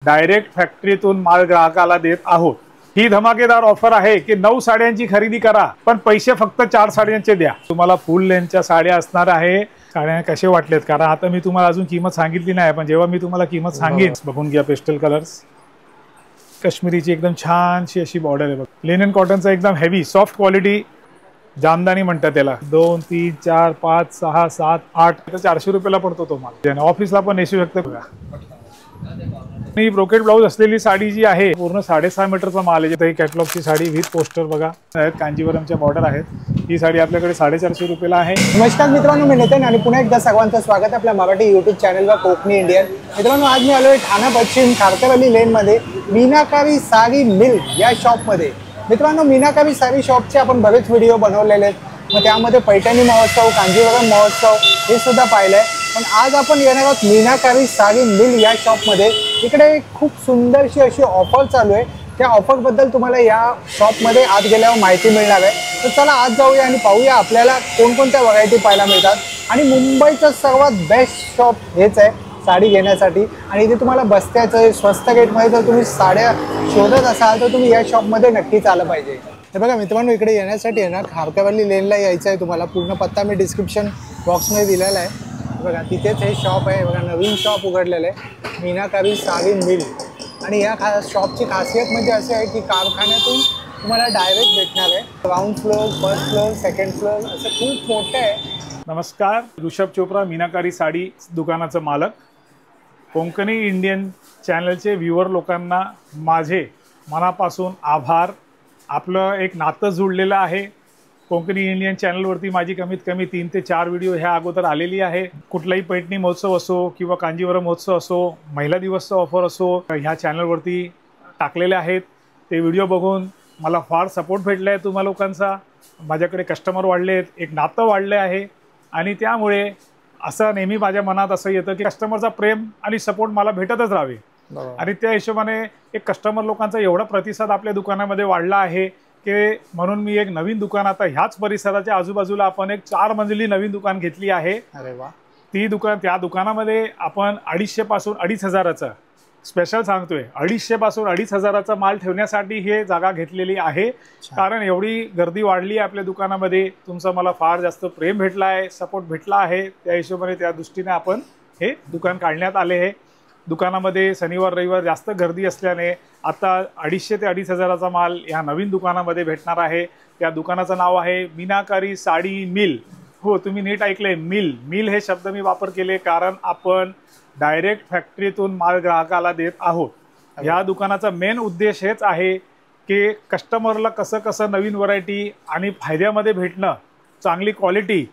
Direct फॅक्टरीतून माल ग्राहकाला देत आहोत। ही धमाकेदार ऑफर आहे की 9 साड्यांची खरेदी करा पण पैसे फक्त 4 साड्यांचे द्या। तुम्हाला फुल लेंथच्या साड्या असणार आहे। साड्या कसे वाटलेत? कारण आता मी तुम्हाला अजून किंमत सांगितली नाही, पण जेव्हा मी तुम्हाला किंमत सांगेन बघून घ्या। पेस्टल कलर्स, काश्मीरीची एकदम छानशी अशी बॉर्डर आहे बघ। लिनन कॉटनचा एकदम हेवी सॉफ्ट क्वालिटी, जामदानी म्हणतात त्याला। 2 3 4 5 6 7 8 400 रुपयाला पडतो तो माल। ऑफिसला पण नेसू शकतो बघा। ही ब्रोकेड ब्लाउज असलेली साडी जी आहे पूर्ण 6.5 मीटरचा माल आहे। ही कॅटलॉगची साडी विथ पोस्टर बघा आहेत, कांजीवरमच्या बॉर्डर आहेत। ही साडी आपल्याकडे 450 रुपयाला आहे। नमस्कार मित्रांनो, मी नितीन आणि पुन्हा एकदा सर्वांचं स्वागत आहे आपल्या मराठी YouTube चॅनलवर कोकणी इंडियन। मित्रांनो, आज मी आलोय ठाणे पश्चिम खारकरवली लेन मध्ये मीनाकारी साडी मिल या शॉप मध्ये। मित्रांनो, मीनाकारी साडी शॉपचे आपण बरेच व्हिडिओ बनवलेले आहेत, मग त्यामध्ये पैठणी महोत्सव, कांजीवरम महोत्सव हे सुद्धा पाहिलंय। पण आज आपण येणार आहोत मीनाकारी साडी मिल या शॉपमध्ये। इकडे खूप सुंदरशी अशी ऑफर चालू आहे। त्या ऑफर बद्दल तुम्हाला या शॉपमध्ये आत गेल्यावर माहिती मिळणार आहे। तर चला आज जाऊया आणि पाहूया आपल्याला कोणकोणत्या व्हरायटी पाहायला मिळतात। आणि मुंबईचं सर्वात बेस्ट शॉप हेच आहे साडी घेण्यासाठी। आणि इथे तुम्हाला बस्त्याचं स्वस्त रेटमध्ये जर तुम्ही साड्या शोधत असाल तर तुम्ही या शॉपमध्ये नक्कीच आलं पाहिजे। हे बघा मित्रांनो, इकडे येण्यासाठी आहे ना खारकरवली लेनला यायचं आहे तुम्हाला। पूर्ण पत्ता मी डिस्क्रिप्शन बॉक्समध्ये दिलेला आहे। बघा तिथेच हे शॉप आहे बघा, नवीन शॉप उघडलेलं आहे मीनाकारी साडी मिल। आणि या शॉपची खासियत म्हणजे अशी आहे की कारखान्यातून तुम्हाला डायरेक्ट भेटणार आहे। Ground floor, first floor, second floor असं खूप मोठं आहे। नमस्कार, ऋषभ चोप्रा, मीनाकारी साडी दुकानाचं मालक। कोकणी इंडियन चॅनलचे व्ह्यूअर लोकांना माझे मनापासून आभार। आपलं एक नातं जुळलेलं आहे। कोकणी इंडियन चॅनलवरती माझी कमीत कमी 3 ते 4 व्हिडिओ ह्या अगोदर आलेली आहे। कुठलाही पैठणी महोत्सव असो किंवा कांजीवरम महोत्सव असो, महिला दिवसचा ऑफर असो, ह्या चॅनलवरती टाकलेले आहेत। ते व्हिडिओ बघून मला फार सपोर्ट भेटला आहे तुम्हा लोकांचा। माझ्याकडे कस्टमर वाढले आहेत, एक नातं वाढले आहे। आणि त्यामुळे असं नेहमी माझ्या मनात असं येतं की कस्टमरचा प्रेम आणि सपोर्ट मला भेटतच राहावे। आणि त्या हिशोबाने एक कस्टमर लोकांचा एवढा प्रतिसाद आपल्या दुकानामध्ये वाढला आहे की म्हणून मी एक नवीन दुकान आता ह्याच परिसराच्या आजूबाजूला आपण एक 4 मजली नवीन दुकान घेतली आहे। अरे वा! त्या दुकानामध्ये आपण 250 पासून 2500चा स्पेशल सांगतोय, 250 पासून 2500चा माल ठेवण्यासाठी हे जागा घेतलेली आहे। कारण एवढी गर्दी वाढली आहे आपल्या दुकानामध्ये, तुमचं मला फार जास्त प्रेम भेटला आहे, सपोर्ट भेटला आहे। त्या हिशोबाने त्या दृष्टीने आपण हे दुकान काढण्यात आले आहे। दुकानामध्ये शनिवार रविवार जास्त गर्दी असल्याने आता 250 ते 2500चा माल या नवीन दुकानामध्ये भेटणार आहे। त्या दुकानाचं नाव आहे मीनाकारी साडी मिल। हो, तुम्ही नीट ऐकलंय, मिल। मिल हे शब्द मी वापर केले कारण आपण डायरेक्ट फॅक्टरीतून माल ग्राहकाला देत आहोत। या दुकानाचा मेन उद्देश हेच आहे की कस्टमरला कसं कसं नवीन व्हरायटी आणि फायद्यामध्ये भेटणं, चांगली क्वालिटी,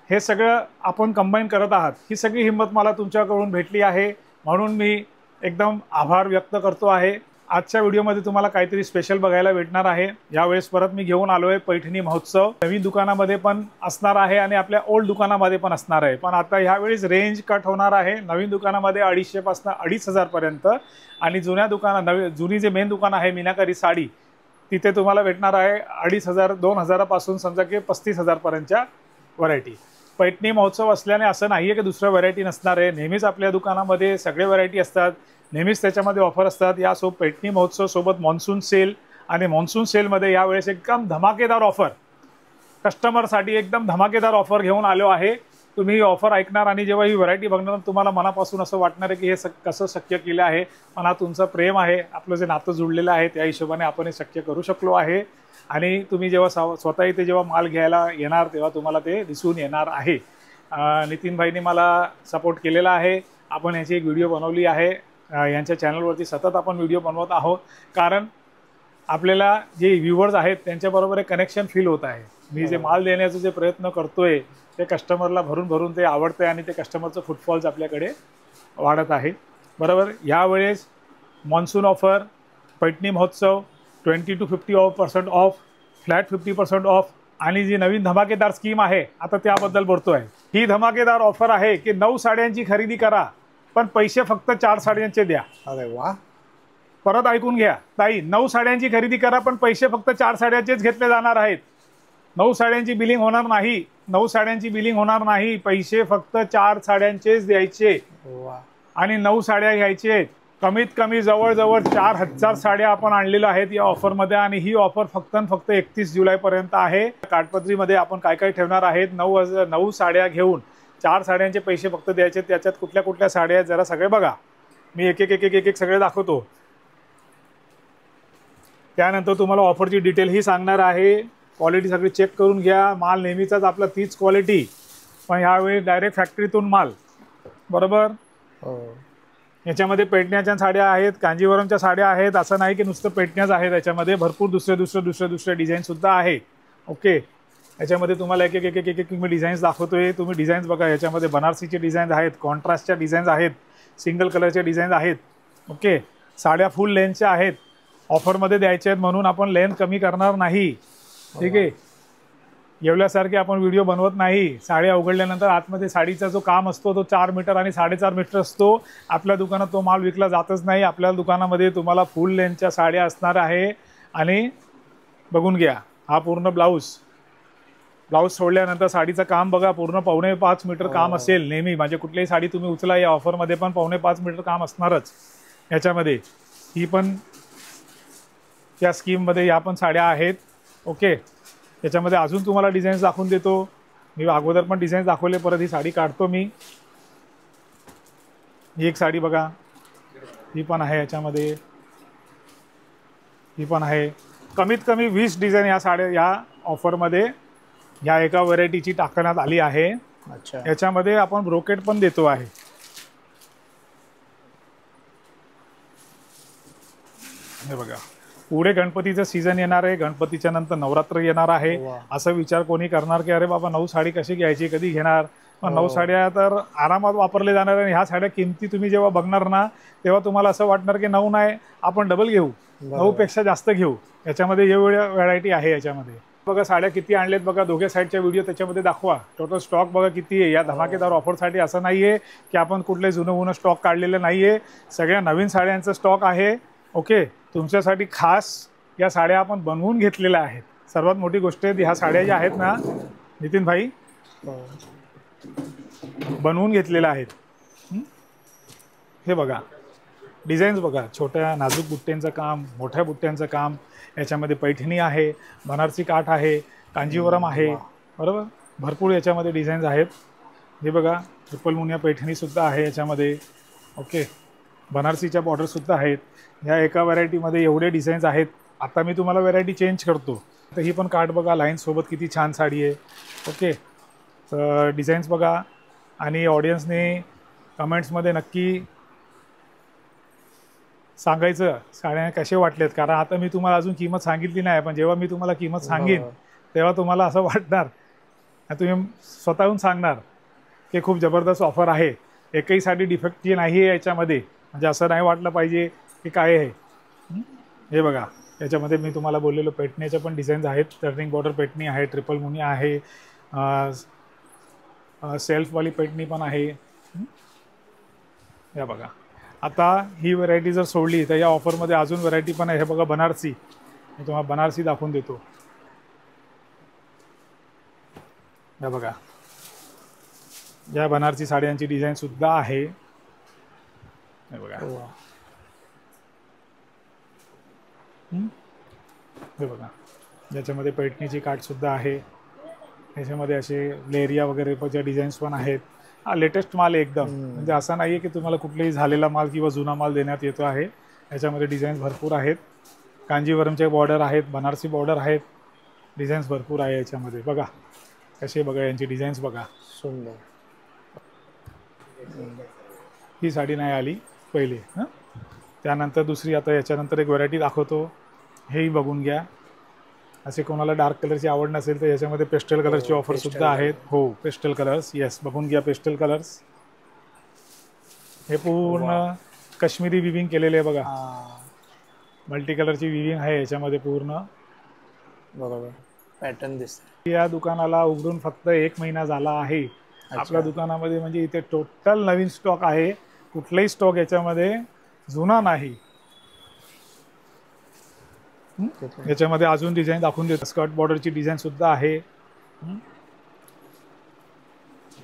हे सगळं आपण कंबाईन करत आहात। ही सगळी हिंमत मला तुमच्याकडून भेटली आहे, म्हणून मी एकदम आभार व्यक्त करतो आहे। आजच्या व्हिडिओमध्ये तुम्हाला काहीतरी स्पेशल बघायला भेटणार आहे। यावेळेस परत मी घेऊन आलोय पैठणी महोत्सव। नवीन दुकानामध्ये पण असणार आहे आणि आपल्या ओल्ड दुकानामध्ये पण असणार आहे, पण आता ह्यावेळेस रेंज कट होणार आहे। नवीन दुकानामध्ये 250 पासून 2500 पर्यंत आणि जुनी जे मेन दुकान आहे मीनाकारी साडी, तिथे तुम्हाला भेटणार आहे 2500 2000 पासून समजा की 35000 पर्यंतच्या व्हरायटी। पैठणी महोत्सव असल्याने असं नाही आहे की दुसऱ्या व्हरायटी नसणार आहे। नेहमीच आपल्या दुकानामध्ये सगळे व्हरायटी असतात, नेहमीच त्याच्यामध्ये ऑफर असतात। यासोबत पैठणी महोत्सव सोबत मॉन्सून सेल, आणि मॉन्सून सेलमध्ये यावेळेस एकदम धमाकेदार ऑफर, कस्टमरसाठी एकदम धमाकेदार ऑफर घेऊन आलो आहे। तुम्ही ही ऑफर ऐकणार आणि जेव्हा ही व्हरायटी बघणार तुम्हाला मनापासून असं वाटणार आहे की हे कसं शक्य केलं आहे। पण हा तुमचं प्रेम आहे, आपलं जे नातं जुळलेलं आहे त्या हिशोबाने आपण हे शक्य करू शकलो आहे। आणि तुम्ही जेव्हा स्वतः इथे जेव्हा माल घ्यायला येणार तेव्हा तुम्हाला ते दिसून येणार आहे। नितीन भाईंनी मला सपोर्ट केलेला आहे। आपण याची एक व्हिडिओ बनवली आहे, यांच्या चॅनलवरती सतत आपण व्हिडिओ बनवत आहोत कारण आपल्याला जे व्ह्यूअर्स आहेत त्यांच्याबरोबर एक कनेक्शन फील होत आहे। मी जे माल देण्याचा जे प्रयत्न करतोय ते कस्टमरला भरून भरून ते आवडतंय आणि ते कस्टमरचं फुटफॉल्स आपल्याकडे वाढत आहे। बरोबर, यावेळेस मॉन्सून ऑफर, पैठणी महोत्सव, 20 to 50% ऑफ, फ्लॅट 50% ऑफ, आणि जी नवीन धमाकेदार स्कीम आहे आता त्याबद्दल बोलतोय। ही धमाकेदार ऑफर आहे की 9 साड्यांची खरेदी करा पण पैसे फक्त 4 साड्यांचे द्या। अरे वा! परत ऐकून घ्या ताई, 9 साड्यांची खरेदी करा पण पैसे फक्त 4 साड्यांचेच घेतले जाणार आहेत। 9 साड्यांची बिलिंग होणार नाही, 9 साड्यांची बिलिंग होणार नाही, पैसे फक्त 4 साड्यांचेच द्यायचे। आणि 9 साड्या घ्यायचे, कमीत कमी जवळजवळ 4000 साड्या आपण आणलेल्या आहेत या ऑफरमध्ये आणि ही ऑफर फक्त 31 जुलैपर्यंत आहे. काठपदरीमध्ये आपण काय काय ठेवणार आहेत, 9 साड्या घेऊन 4 साड्यांचे पैसे फक्त द्यायचे. त्याच्यात कुठल्या कुठल्या साड्या आहेत जरा सगळे बघा. मी एक एक सगळे दाखवतो. त्यानंतर तुम्हाला ऑफरची डिटेल ही सांगणार आहे. क्वालिटी सगळी चेक करून घ्या. माल नेहमीचाच आपला तीच क्वालिटी, पण ह्यावेळी डायरेक्ट फॅक्टरीतून माल. बरोबर. याच्यामध्ये पेटण्याच्या साड्या आहेत, कांजीवरमच्या साड्या आहेत. असं नाही की नुसतं पेटण्याच आहेत, याच्यामध्ये भरपूर दुसरे डिझाईनसुद्धा आहे. ओके. याच्यामध्ये तुम्हाला एक मी डिझाईन्स दाखवतोय. तुम्ही डिझाईन्स बघा. याच्यामध्ये बनारसीचे डिझाईन्स आहेत, कॉन्ट्रास्टच्या डिझाईन्स आहेत, सिंगल कलरचे डिझाईन्स आहेत. ओके. साड्या फुल लेंथच्या आहेत. ऑफरमध्ये द्यायचे आहेत म्हणून आपण लेंथ कमी करणार नाही. ठीक आहे. एवढ्यासारखे आपण व्हिडिओ बनवत नाही. साड्या उघडल्यानंतर आतमध्ये साडीचा जो काम असतो तो 4 मीटर आणि 4.5 मीटर असतो. आपल्या दुकानात तो माल विकला जातच नाही. आपल्या दुकानामध्ये तुम्हाला फुल लेंथच्या साड्या असणार आहे. आणि बघून घ्या, हा पूर्ण ब्लाऊज सोडल्यानंतर साडीचं काम बघा. पूर्ण 5.25 मीटर काम असेल नेहमी. म्हणजे कुठलीही साडी तुम्ही उचला या ऑफरमध्ये पण 5.25 मीटर काम असणारच याच्यामध्ये. ही पण त्या स्कीममध्ये या पण साड्या आहेत. ओके. याच्यामध्ये अजून तुम्हाला डिझाईन्स दाखवून देतो. मी अगोदर पण डिझाईन्स दाखवले, परत ही साडी काढतो मी. ही एक साडी बघा, ही पण आहे याच्यामध्ये, ही पण आहे. कमीत कमी 20 डिझाईन या साड्या या ऑफरमध्ये ह्या एका व्हरायटीची टाकण्यात आली आहे. अच्छा. याच्यामध्ये आपण ब्रोकेट पण देतो आहे. हे बघा. पुढे गणपतीचं सीझन येणार आहे. गणपतीच्या नंतर नवरात्र येणार आहे. असं विचार कोणी करणार की अरे बाबा 9 साडी कशी घ्यायची, कधी घेणार. पण 9 साड्या तर आरामात वापरले जाणार. आणि ह्या साड्या किमती तुम्ही जेव्हा बघणार ना तेव्हा तुम्हाला असं वाटणार की 9 नाही, आपण डबल घेऊ, 9 पेक्षा जास्त घेऊ. याच्यामध्ये एवढ्या व्हरायटी आहे. याच्यामध्ये बघा साड्या किती आणलेत बघा. दोघे साईडच्या व्हिडिओ त्याच्यामध्ये दाखवा. टोटल स्टॉक बघा किती आहे. या धमाकेदार ऑफरसाठी असं नाही आहे की आपण कुठले जुनं स्टॉक काढलेलं नाही आहे. सगळ्या नवीन साड्यांचा स्टॉक आहे. ओके. तुमच्यासाठी खास या साड्या आपण बनवून घेतलेल्या आहेत. सर्वात मोठी गोष्ट आहे ह्या साड्या ज्या आहेत ना नितीन भाई, बनवून घेतलेल्या आहेत. हे बघा डिझाईन्स बघा. छोट्या नाजूक बुट्ट्यांचं काम, मोठ्या बुट्ट्यांचं काम. याच्यामध्ये पैठणी आहे, बनारसी काठ आहे, कांजीवरम आहे. बरोबर. भरपूर याच्यामध्ये डिझाईन्स आहेत. हे बघा ट्रिपल मुनिया पैठणीसुद्धा आहे याच्यामध्ये. ओके. बनारसीच्या बॉर्डरसुद्धा आहेत. ह्या एका व्हरायटीमध्ये एवढे डिझाईन्स आहेत. आता मी तुम्हाला व्हरायटी चेंज करतो. तर ही पण काठ बघा, लाईन्ससोबत किती छान साडी आहे. ओके. तर डिझाईन्स बघा. आणि ऑडियन्सने कमेंट्समध्ये नक्की सांगायचं साड्या कसे वाटलेत. कारण आता मी तुम्हाला अजून किंमत सांगितली नाही, पण जेव्हा मी तुम्हाला किंमत सांगेन तेव्हा तुम्हाला असं वाटणार, तुम्ही स्वतःहून सांगणार की खूप जबरदस्त ऑफर आहे. एकही साडी डिफेक्टची नाही आहे याच्यामध्ये. म्हणजे असं नाही वाटलं पाहिजे की काय आहे. हे बघा याच्यामध्ये मी तुम्हाला बोललेलो पेटण्याच्या पण डिझाईन्स आहेत. टर्निंग बॉर्डर पेटणी आहे, ट्रिपल मुनिया आहे, सेल्फवाली पेटणी पण आहे. या बघा. आता ही व्हरायटी जर सोडली तर या ऑफरमध्ये अजून व्हरायटी पण आहे. हे बघा बनारसी. मी तुम्हाला बनारसी दाखवून देतो. या बघा. या बनारसी साड्यांची डिझाईनसुद्धा आहे. हे बघा. हे बघा. याच्यामध्ये पैठणीची काठसुद्धा आहे. याच्यामध्ये असे लेरिया वगैरे ज्या डिझाईन्स पण आहेत. हा लेटेस्ट माल एकदम. म्हणजे असं नाही आहे की तुम्हाला कुठलाही झालेला माल किंवा जुना माल देण्यात येतो आहे. याच्यामध्ये डिझाईन्स भरपूर आहेत. कांजीवरमचे बॉर्डर आहेत, बनारसी बॉर्डर आहेत. डिझाईन्स भरपूर आहे याच्यामध्ये. बघा कसे बघा यांची डिझाईन्स बघा. सुंदर. ही साडी नाही आली पहिले. त्यानंतर दुसरी आता याच्यानंतर एक व्हरायटी दाखवतो. हेही बघून घ्या. असे कोणाला डार्क कलरची आवड नसेल तर याच्यामध्ये पेस्टल कलरची ऑफरसुद्धा आहेत. हो पेस्टल कलर्स. येस बघून घ्या पेस्टल कलर्स. हे पूर्ण काश्मीरी विविंग केलेले आहे बघा. मल्टी कलरची विविंग आहे याच्यामध्ये पूर्ण. बरोबर पॅटर्न दिसतो. या दुकानाला उघडून फक्त 1 महिना झाला आहे. आपल्या दुकानामध्ये म्हणजे इथे टोटल नवीन स्टॉक आहे. कुठलाही स्टॉक याच्यामध्ये जुना नाही. याच्यामध्ये अजून डिझाईन दाखवून देतो. स्कर्ट बॉर्डरची डिझाईन सुद्धा आहे.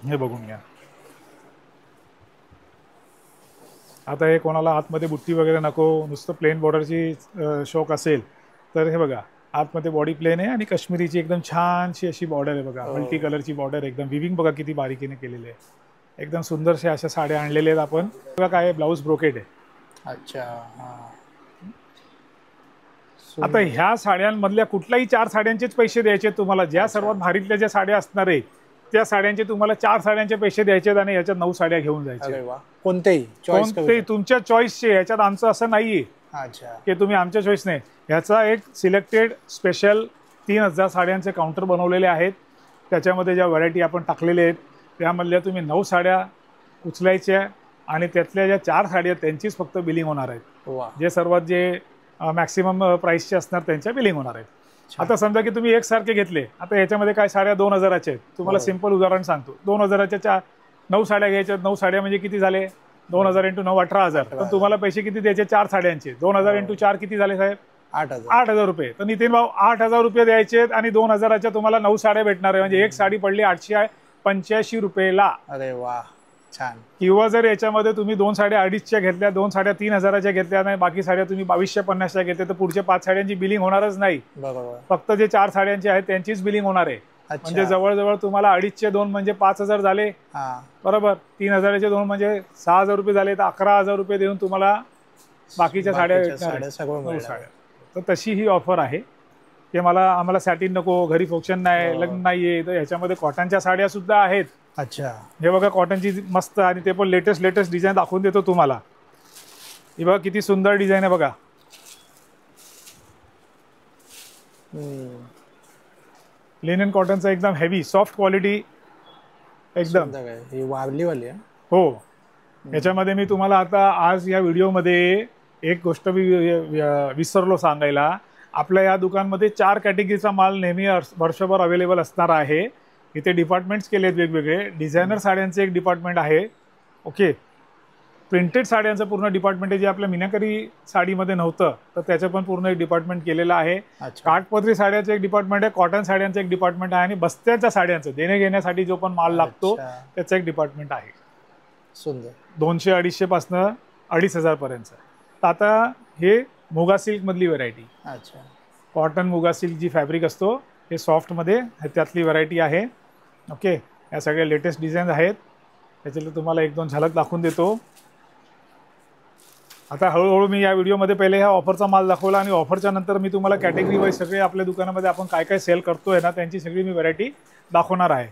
हे बघून घ्या. आता हे कोणाला आतमध्ये बुट्टी वगैरे नको, नुसतं प्लेन बॉर्डरची शौक असेल तर हे बघा, आतमध्ये बॉडी प्लेन आहे आणि काश्मीरीची एकदम छानशी अशी बॉर्डर आहे बघा, मल्टी कलरची बॉर्डर, एकदम विविंग बघा किती बारीकीने केलेली आहे, एकदम सुंदरशा अशा साड्या आणलेल्या आहेत आपण. बघा काय ब्लाऊज ब्रोकेड आहे. अच्छा, आता ह्या साड्यांमधल्या कुठल्याही 4 साड्यांचेच पैसे द्यायचे तुम्हाला. ज्या सर्वात भारीतल्या ज्या साड्या असणार आहे त्या साड्यांचे तुम्हाला 4 साड्यांचे पैसे द्यायचे आणि याच्यात 9 साड्या घेऊन जायचे. कोणतेही तुमच्या चॉईसचे, याच्यात आमचं असं नाहीये की तुम्ही आमच्या चॉईस नाही. ह्याचा एक सिलेक्टेड स्पेशल 3000 साड्यांचे काउंटर बनवलेले आहेत. त्याच्यामध्ये ज्या व्हरायटी आपण टाकलेल्या आहेत त्यामधल्या तुम्ही 9 साड्या उचलायच्या आणि त्यातल्या ज्या 4 साड्या त्यांचीच फक्त बिलिंग होणार आहेत. जे सर्वात जे मॅक्सिमम प्राइसचे असणार त्यांच्या बिलिंग होणार आहेत. आता समजा की तुम्ही एकसारखे घेतले, आता याच्यामध्ये काय साड्या 2000च्या आहेत. तुम्हाला सिंपल उदाहरण सांगतो, 2000च्या 9 साड्या घ्यायच्या. 9 साड्या म्हणजे किती झाले, 2000 × 9 18,000. पण तुम्हाला पैसे किती द्यायचे, 4 साड्यांचे. 2000 × 4 किती झाले साहेब, 8,000 रुपये. तर नितीन भाऊ 8,000 रुपये द्यायचे आणि 2000च्या तुम्हाला 9 साड्या भेटणार आहे. म्हणजे एक साडी पडली 885 रुपयेला. अरे वा, छान. किंवा जर याच्यामध्ये तुम्ही 2 साड्या 250च्या घेतल्या, 2 साड्या 3000च्या घेतल्या आणि बाकी साड्या तुम्ही 2250च्या घेतल्या, तर पुढच्या 5 साड्यांची बिलिंग होणारच नाही. बरोबर. फक्त जे 4 साड्यांचे आहेत त्यांचीच बिलिंग होणार आहे. म्हणजे जवळजवळ तुम्हाला 250चे 2 म्हणजे 5000 झाले, बरोबर. 3000चे 2 म्हणजे 6000 रुपये झाले. तर 11,000 रुपये देऊन तुम्हाला बाकीच्या साड्या. तर तशी ही ऑफर आहे की आम्हाला सॅटिन नको, घरी फंक्शन नाही, लग्न नाहीये, तर ह्याच्यामध्ये कॉटनच्या साड्या सुद्धा आहेत. अच्छा, हे बघा कॉटनची मस्त, आणि ते पण लेटेस्ट डिझाईन दाखवून देतो तुम्हाला. हे बघा किती सुंदर डिझाईन आहे बघा. लिनन कॉटनचा एकदम हेवी सॉफ्ट क्वालिटी, एकदम वारलीवाली आहे. हो. याच्यामध्ये मी तुम्हाला आता आज या व्हिडिओमध्ये एक गोष्ट विसरलो सांगायला. आपल्या या दुकानमध्ये 4 कॅटेगरीचा माल नेहमी वर्षभर अवेलेबल असणार आहे. इथे डिपार्टमेंट्स केलेत वेगवेगळे. डिझायनर साड्यांचे एक डिपार्टमेंट आहे, ओके. प्रिंटेड साड्यांचं पूर्ण डिपार्टमेंट आहे, जे आपल्या मीनाकरी साडीमध्ये नव्हतं, तर त्याचं पण पूर्ण एक डिपार्टमेंट केलेलं आहे. काठपदरी साड्यांचं एक डिपार्टमेंट आहे, कॉटन साड्यांचं एक डिपार्टमेंट आहे, आणि बस्त्याच्या साड्यांचं देणे घेण्यासाठी जो पण माल लागतो त्याचं एक डिपार्टमेंट आहे. सुंदर. 200-250 पासून 2500 पर्यंत. तर आता हे मुगा सिल्क मधली व्हरायटी. अच्छा, कॉटन मुगा सिल्क जी फॅब्रिक असतो हे सॉफ्टमध्ये त्यातली व्हरायटी आहे, ओके. या सगळ्या लेटेस्ट डिझाईन आहेत. त्याच्यातलं तुम्हाला 1-2 झलक दाखवून देतो. आता हळूहळू मी या व्हिडिओमध्ये पहिले ह्या ऑफरचा माल दाखवला आणि ऑफरच्या नंतर मी तुम्हाला कॅटेगरी वाईज सगळे आपल्या दुकानामध्ये आपण काय काय सेल करतोय ना त्यांची सगळी मी व्हरायटी दाखवणार आहे.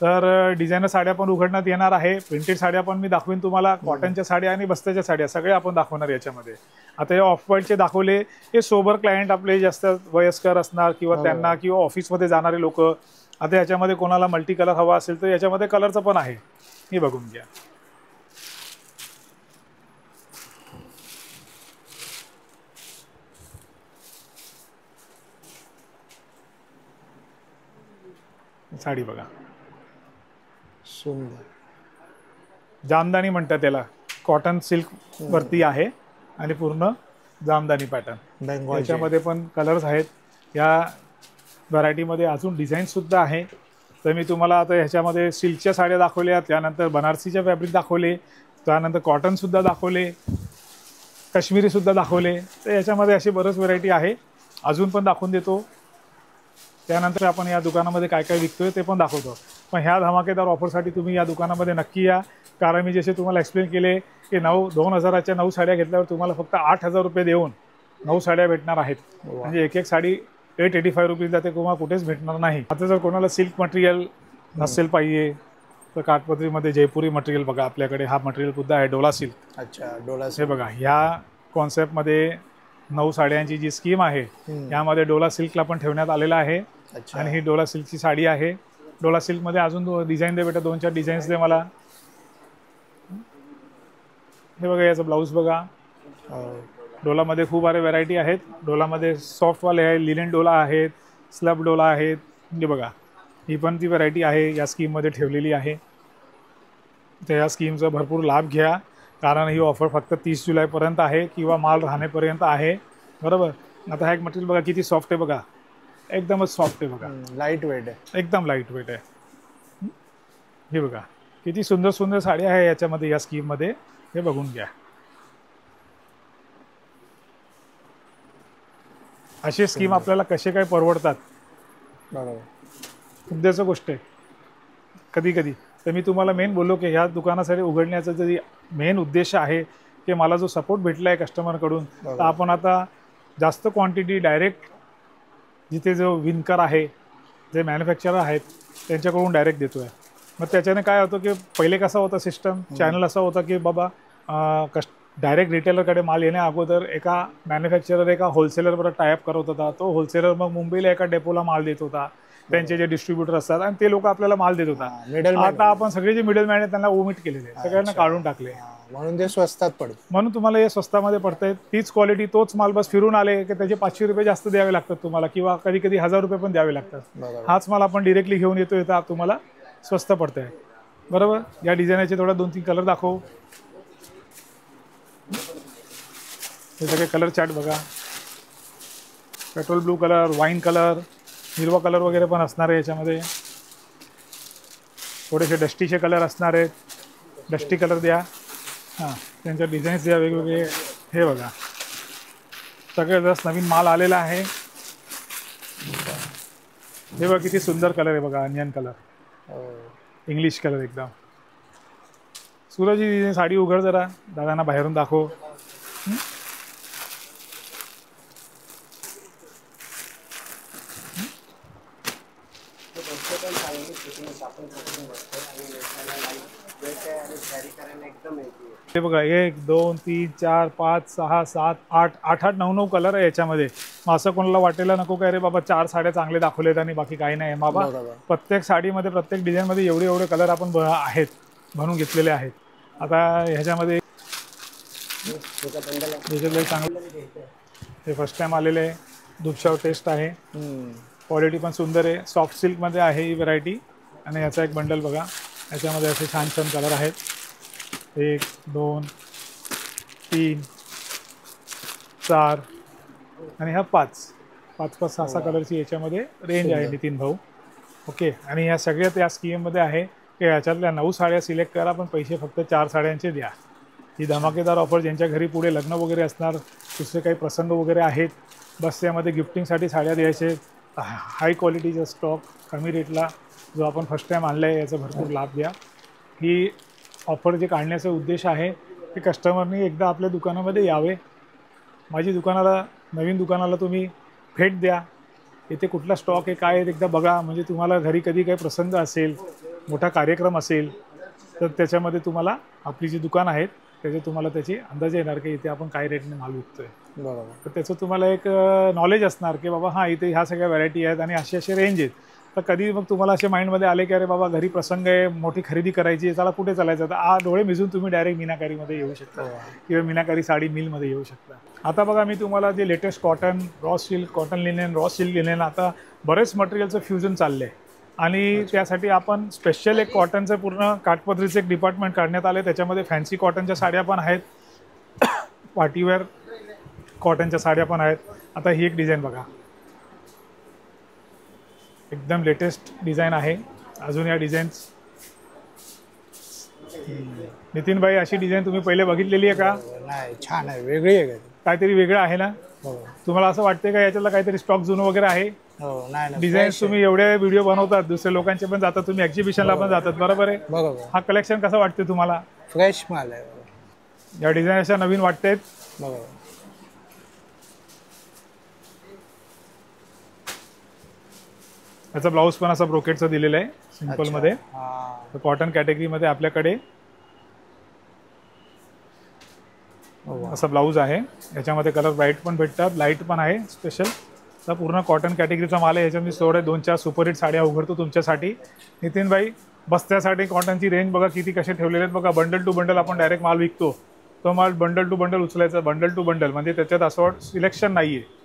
तर डिझायनर साड्या पण उघडण्यात येणार आहे, प्रिंटेड साड्या पण मी दाखवीन तुम्हाला, कॉटनच्या साड्या आणि बस्त्याच्या साड्या सगळ्या आपण दाखवणार याच्यामध्ये. आता हे ऑफ व्हाईटचे दाखवले, हे सोबर क्लायंट आपले जास्त वयस्कर असणार किंवा त्यांना किंवा ऑफिसमध्ये जाणारे लोक. आता याच्यामध्ये कोणाला मल्टी कलर हवा असेल तर याच्यामध्ये कलरचं पण आहे, हे बघून घ्या. साडी बघा, सुंदर. जामदानी म्हणतात त्याला. कॉटन सिल्क वरती आहे आणि पूर्ण जामदानी पॅटर्न. याच्यामध्ये पण कलर्स आहेत. या व्हरायटीमध्ये अजून डिझाईन सुद्धा आहे. तर मी तुम्हाला आता ह्याच्यामध्ये सिल्कच्या साड्या दाखवल्या, त्यानंतर बनारसीच्या फॅब्रिक दाखवले, त्यानंतर कॉटन सुद्धा दाखवले, काश्मीरी सुद्धा दाखवले. तर याच्यामध्ये अशी बरेच व्हरायटी आहे, अजून पण दाखवून देतो. त्यानंतर आपण या दुकानामध्ये काय काय विकतोय ते पण दाखवतो. पण ह्या धमाकेदार ऑफरसाठी तुम्ही या दुकानामध्ये नक्की या, कारण मी जसे तुम्हाला एक्सप्लेन केले की 2000च्या 9 साड्या घेतल्यावर तुम्हाला फक्त 8000 रुपये देऊन 9 साड्या भेटणार आहेत. म्हणजे एक साडी 885 रुपीजला ते तुम्हाला कुठेच भेटणार नाही. आता जर कोणाला सिल्क मटेरियल नसेल पाहिजे तर काठपदरीमध्ये जयपुरी मटेरियल बघा आपल्याकडे. हा मटेरियल सुद्धा आहे डोला सिल्क. अच्छा, डोला हे बघा, ह्या कॉन्सेप्टमध्ये 9 साड्यांची जी स्कीम आहे यामध्ये डोला सिल्कला पण ठेवण्यात आलेला आहे. आणि ही डोला सिल्कची साडी आहे. डोला सिल्कमध्ये अजून डिझाईन दे बेटा, 2-4 डिझाईन्स दे मला. हे बघा, याचं ब्लाऊज बघा. डोलामध्ये खूप सारे व्हरायटी आहेत. डोलामध्ये सॉफ्टवाले आहे, लिनन डोला आहेत, स्लब डोला आहेत. म्हणजे बघा, ही पण ती व्हरायटी आहे या स्कीममध्ये ठेवलेली आहे. तर या स्कीमचा भरपूर लाभ घ्या, कारण ही ऑफर फक्त 30 जुलैपर्यंत आहे किंवा माल राहण्यापर्यंत आहे, बरोबर. आता हा एक मटेरियल बघा किती सॉफ्ट आहे बघा, एकदमच सॉफ्ट आहे बघा, लाईट वेट आहे, एकदम लाईट वेट आहे. हे बघा किती सुंदर सुंदर साड्या आहे याच्यामध्ये, या स्कीममध्ये. हे बघून घ्या. अशी स्कीम आपल्याला कसे काय परवडतात बरोबर. उद्याचं गोष्ट आहे कधी कधी. तर मी तुम्हाला मेन बोललो की ह्या दुकानासाठी उघडण्याचा जरी मेन उद्देश आहे की मला जो सपोर्ट भेटला आहे कस्टमरकडून, तर आपण आता जास्त क्वांटिटी डायरेक्ट जिथे जो विणकर आहे, जे मॅन्युफॅक्चरर आहेत त्यांच्याकडून डायरेक्ट देतो आहे. मग त्याच्याने काय होतं की पहिले कसा होता सिस्टम चॅनल असा होता की बाबा डायरेक्ट रिटेलरकडे माल येण्या अगोदर एका मॅन्युफॅक्चरर एका होलसेलरबरोबर टायअप करत होता. तो होलसेलर मग मुंबईला एका डेपोला माल देत होता, त्यांचे जे डिस्ट्रीब्युटर असतात आणि ते लोक आपल्याला माल देत होता. आता आपण सगळे जे मिडल मॅन आहेत त्यांना ओमिट केलेले, सगळ्यांना काढून टाकले, म्हणून ते स्वस्तात पडतं. म्हणून तुम्हाला हे स्वस्तामध्ये पडतंय. तीच क्वालिटी तोच माल बस फिरून आले की त्याचे 500 रुपये जास्त द्यावे लागतात तुम्हाला, किंवा कधी कधी 1000 रुपये पण द्यावे लागतात. हाच माल आपण डिरेक्टली घेऊन येतोय तर तुम्हाला स्वस्त पडतंय. बरोबर. या डिझाईनचे थोडा 2-3 कलर दाखवू. हे सगळे कलर चार्ट बघा. Petrol blue colour, wine colour, हिरवा कलर वगैरे पण असणार आहे याच्यामध्ये. थोडेसे डस्टीचे कलर असणार आहेत. डस्टी कलर द्या. हां, त्यांच्या डिझाईन्स द्या वेगवेगळे. हे बघा सगळे जस्ट नवीन माल आलेला आहे. हे बघा किती सुंदर कलर आहे बघा. अनियन कलर, इंग्लिश कलर एकदम. सूरजी साडी उघड जरा, दादांना बाहेरून दाखव. हे बघा 1 2 3 4 5 6 7 8 8 9 कलर आहे याच्यामध्ये. मग असं कोणाला वाटायला नको काय रे बाबा 4 साड्या चांगले दाखवलेत आणि बाकी काही नाही. बाबा प्रत्येक साडीमध्ये प्रत्येक डिझाईनमध्ये एवढे कलर आपण आहेत बनवून घेतलेले आहेत. आता ह्याच्यामध्ये चांगलं हे फर्स्ट टाइम आलेले आहे. दुपशाव टेस्ट आहे. क्वालिटी पण सुंदर आहे. सॉफ्ट सिल्कमध्ये आहे ही व्हरायटी. आणि याचा एक बंडल बघा. याच्यामध्ये असे छान छान कलर आहेत. 1 2 3 4 आणि हा 5 6 कलरची याच्यामध्ये रेंज आहे नितीन भाऊ. ओके. आणि ह्या सगळ्यात या स्कीममध्ये आहे की याच्यातल्या 9 साड्या सिलेक्ट करा, पण पैसे फक्त 4 साड्यांचे द्या. ही धमाकेदार ऑफर ज्यांच्या घरी पुढे लग्न वगैरे असणार, दुसरे काही प्रसंग वगैरे आहेत, बस त्यामध्ये गिफ्टिंगसाठी साड्या द्यायचे. हाय क्वालिटीचा स्टॉक कमी रेटला जो आपण फर्स्ट टाईम आणला आहे याचा भरपूर लाभ घ्या. ही ऑफर जे काढण्याचा उद्देश आहे की कस्टमरनी एकदा आपल्या दुकानामध्ये यावे. माझी दुकानाला, नवीन दुकानाला तुम्ही भेट द्या. इथे कुठला स्टॉक आहे काय एकदा बघा. म्हणजे तुम्हाला घरी कधी काही प्रसंग असेल, मोठा कार्यक्रम असेल, तर त्याच्यामध्ये तुम्हाला आपली जी दुकान आहेत त्याचे तुम्हाला त्याची अंदाज येणार की इथे आपण काय रेटने माल विकतोय. बरोबर. तर त्याचं तुम्हाला एक नॉलेज असणार की बाबा हां इथे ह्या सगळ्या व्हरायटी आहेत आणि असे रेंज आहेत. तर कधी मग तुम्हाला असे माइंडमध्ये आले की अरे बाबा घरी प्रसंग आहे, मोठी खरेदी करायची आहे, चला कुठे चालायचं, तर डोळे मिजून तुम्ही डायरेक्ट मीनाकारीमध्ये येऊ शकता किंवा मीनाकारी साडी मिलमध्ये येऊ शकता. आता बघा मी तुम्हाला जे latest cotton, raw silk, cotton linen, raw silk linen, आता बरेच मटेरियलचं फ्युजन चाललं आहे. आणि त्यासाठी आपण स्पेशल एक कॉटनचं पूर्ण काठपदरीचं एक डिपार्टमेंट काढण्यात आलं आहे. त्याच्यामध्ये फॅन्सी कॉटनच्या साड्या पण आहेत, पार्टीवेअर कॉटनच्या साड्या पण आहेत. आता ही एक डिझाईन बघा, एकदम लेटेस्ट डिझाईन आहे. अजून या डिझाईन्स नितीन भाई अशी डिझाईन तुम्ही पहिले बघितलेली आहे का? नाही, छान आहे, वेगळी आहे. काहीतरी वेगळं आहे ना? तुम्हाला असं वाटतंय का याच्यातला काहीतरी स्टॉक जुनं वगैरे आहे? डिझाईन्स तुम्ही एवढे व्हिडिओ बनवतात, दुसऱ्या लोकांचे पण जातात, तुम्ही एक्झिबिशनला पण जातात, बरोबर आहे? बरोबर. हा कलेक्शन कसं वाटतं तुम्हाला? फ्रेश माल आहे. या डिझाईन अशा नवीन वाटतात. बरोबर. याचा ब्लाऊज पण असा ब्रोकेटचा दिलेला आहे सिंपलमध्ये. कॉटन कॅटेगरीमध्ये आपल्याकडे असा ब्लाऊज आहे. याच्यामध्ये कलर ब्राईट पण भेटतात, लाईट पण आहे स्पेशल. तर पूर्ण कॉटन कॅटेगरीचा माल आहे. याच्यामध्ये थोडे 2-4 सुपरहिट साड्या उघडतो तुमच्यासाठी. नितीन भाई बस्त्यासाठी कॉटनची रेंज बघा किती कसे ठेवलेले आहेत बघा. बंडल टू बंडल आपण डायरेक्ट माल विकतो, तो माल बंडल टू बंडल उचलायचा. बंडल टू बंडल म्हणजे त्याच्यात असं सिलेक्शन नाही आहे.